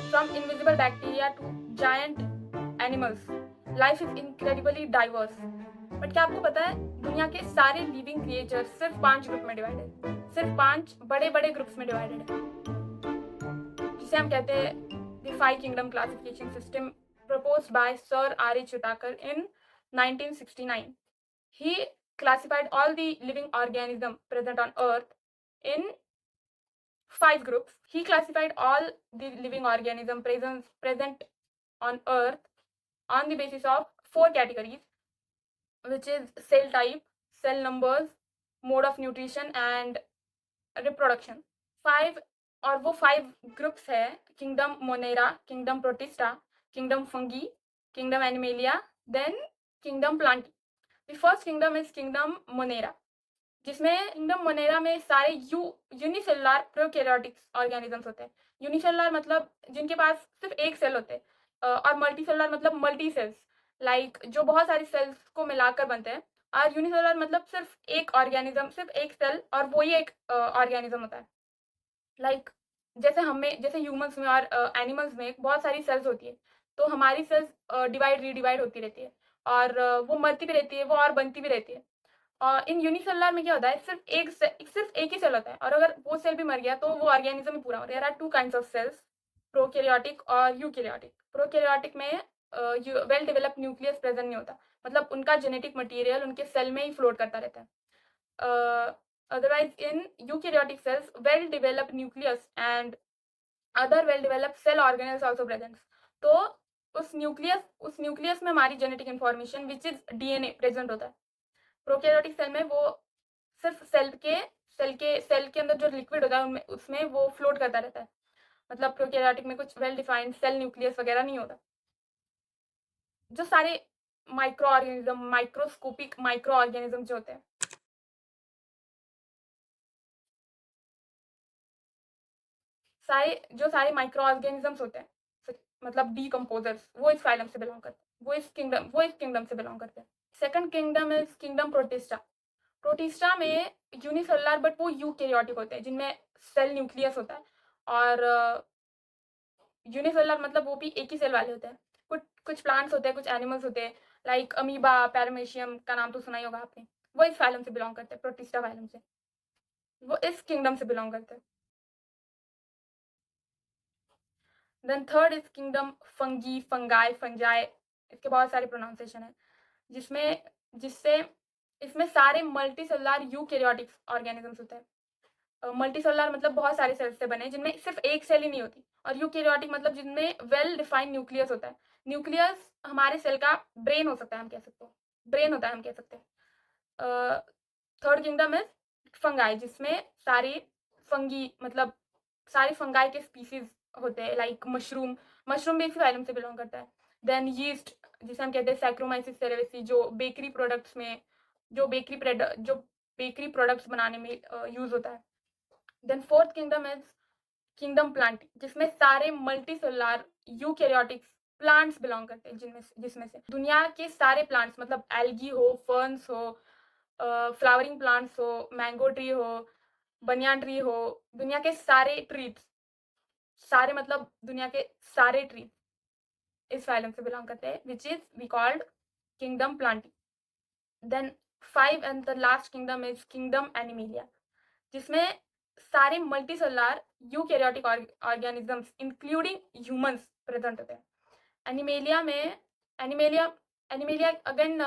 From invisible bacteria to giant animals, life is incredibly diverse. But क्या आपको पता है दुनिया के सारे लिविंग क्रिएचर सिर्फ 5 ग्रुप में डिवाइडेड है, सिर्फ 5 बड़े बड़े ग्रुप्स में डिवाइडेड है, जिसे हम कहते हैं the 5 kingdom classification system proposed by Sir R.A. Chutakar in 1969. He classified all the living organisms present on Earth in 5 groups. He classified all the living organisms present on Earth on the basis of 4 categories, which is cell type, cell numbers, mode of nutrition and reproduction. 5 और वो 5 groups है kingdom Monera, kingdom Protista, kingdom Fungi, kingdom Animalia, then kingdom Plantae. The first kingdom is kingdom Monera, जिसमें kingdom Monera में सारे unicellular prokaryotic organisms होते हैं. Unicellular मतलब जिनके पास सिर्फ एक सेल होते हैं, और मल्टीसेलुलर मतलब मल्टी सेल्स, लाइक जो बहुत सारी सेल्स को मिलाकर बनते हैं. और यूनिसेलुलर मतलब सिर्फ एक ऑर्गेनिज्म, सिर्फ एक सेल और वही एक ऑर्गेनिज्म होता है. लाइक जैसे ह्यूमंस में और एनिमल्स में बहुत सारी सेल्स होती है, तो हमारी सेल्स डिवाइड रीडिवाइड होती रहती है और वो मरती भी रहती है, वो और बनती भी रहती है. इन यूनिसेलुलर में क्या होता है, सिर्फ एक ही सेल होता है, और अगर वो सेल भी मर गया तो वो ऑर्गेनिज्म ही पूरा हो. There are 2 kinds of cells, prokaryotic और यूकैरियोटिक. प्रोकैरियोटिक में वेल डेवलप्ड न्यूक्लियस प्रेजेंट नहीं होता, मतलब उनका जेनेटिक मटेरियल उनके सेल में ही फ्लोट करता रहता है. Otherwise, in eukaryotic cells, well-developed nucleus and other well-developed cell organelles also present. तो उस न्यूक्लियस में हमारी genetic information which is DNA present होता है. प्रोकैरियोटिक सेल में वो सिर्फ सेल के अंदर जो लिक्विड होता है उनमें उसमें वो फ्लोट करता रहता है. मतलब प्रोकैरियोटिक में कुछ वेल डिफाइंड सेल न्यूक्लियस वगैरह नहीं होता. जो सारे micro organism, microscopic micro organism जो होते हैं, सारे माइक्रो ऑर्गेनिजम्स होते हैं, मतलब डीकम्पोजर्स, वो इस फाइलम से बिलोंग करते हैं, वो इस किंगडम से बिलोंग करते हैं. Second kingdom is kingdom protista. Protista में यूनिसेलुलर बट वो यूकैरियोटिक होते हैं, जिनमें सेल न्यूक्लियस होता है, और यूनिसेलुलर मतलब वो भी एक ही सेल वाले होते हैं. कुछ प्लांट्स होते हैं, कुछ एनिमल्स होते हैं, लाइक अमीबा, पैरामेशियम का नाम तो सुना ही होगा आपने. वो इस फाइलम से बिलोंग करते हैं, प्रोटिस्टा फाइलम से, वो इस किंगडम से बिलोंग करते हैं. Then third is kingdom fungi, fungi, fungi. इसके बहुत सारे प्रोनाउंसिएशन है, जिसमें जिससे इसमें सारे मल्टी सेलुलर यूकैरियोटिक ऑर्गेनिजम्स होते हैं. मल्टी सेलुलर मतलब बहुत सारे सेल्स से बने, जिनमें सिर्फ एक सेल ही नहीं होती, और यूकैरियोटिक मतलब जिनमें वेल डिफाइंड न्यूक्लियस होता है. न्यूक्लियस हमारे सेल का ब्रेन हो सकता है, हम कह सकते हैं, ब्रेन होता है, हम कह सकते हैं. थर्ड किंगडम इज फंगाई, जिसमें सारी फंगी मतलब सारे फंगाई के स्पीसीज होते हैं, लाइक मशरूम भी इसी फाइलम से बिलोंग करता है. देन यीस्ट, जिसे हम कहते हैं सैक्रोमाइसिस सेरेविसी, जो बेकरी प्रोडक्ट्स बनाने में यूज होता है. Then fourth kingdom is kingdom plant, जिसमें सारे multi cellular eukaryotic plants belong करते हैं, जिसमें से दुनिया के सारे प्लांट्स, मतलब एल्गी हो, फर्न्स हो, फ्लावरिंग प्लांट्स हो, मैंगो ट्री हो, बनियान ट्री हो, दुनिया के सारे ट्रीज, सारे मतलब दुनिया के सारे ट्री इस फाइलम से बिलोंग करते हैं, which is we called kingdom Plantae. Then 5 and the last kingdom is kingdom Animalia, जिसमें सारे multi cellular eukaryotic organisms including humans present होते हैं. एनिमेलिया में एनिमेलिया अगेन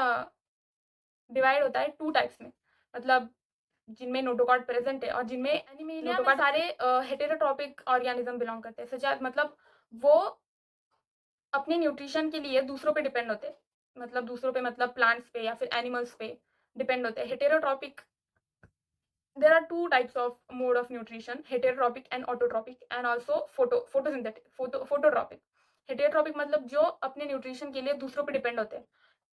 डिवाइड होता है 2 टाइप्स में, मतलब जिनमें नोटोकॉट प्रेजेंट है और जिनमें एनिमेलिया में सारे हेटेरोट्रॉपिक ऑर्गेनिज्म बिलोंग करते हैं. सच मतलब वो अपने न्यूट्रिशन के लिए दूसरों पे डिपेंड होते हैं, मतलब दूसरों पे मतलब प्लांट्स पे या फिर एनिमल्स पे डिपेंड होते हैं. Heterotrophic, there are 2 types of mode of nutrition, heterotrophic and autotrophic, and also phototropic. Heterotrophic मतलब जो अपने न्यूट्रिशन के लिए दूसरों पे डिपेंड होते हैं.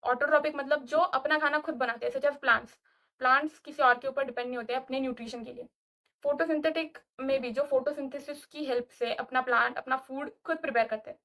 ऑटोट्रॉपिक मतलब जो अपना खाना खुद बनाते हैं, सच एज प्लांट्स किसी और के ऊपर डिपेंड नहीं होते अपने न्यूट्रिशन के लिए. फोटोसिंथेटिक में भी जो फोटोसिंथेसिस की हेल्प से अपना प्लांट अपना फूड खुद प्रिपेयर करते हैं.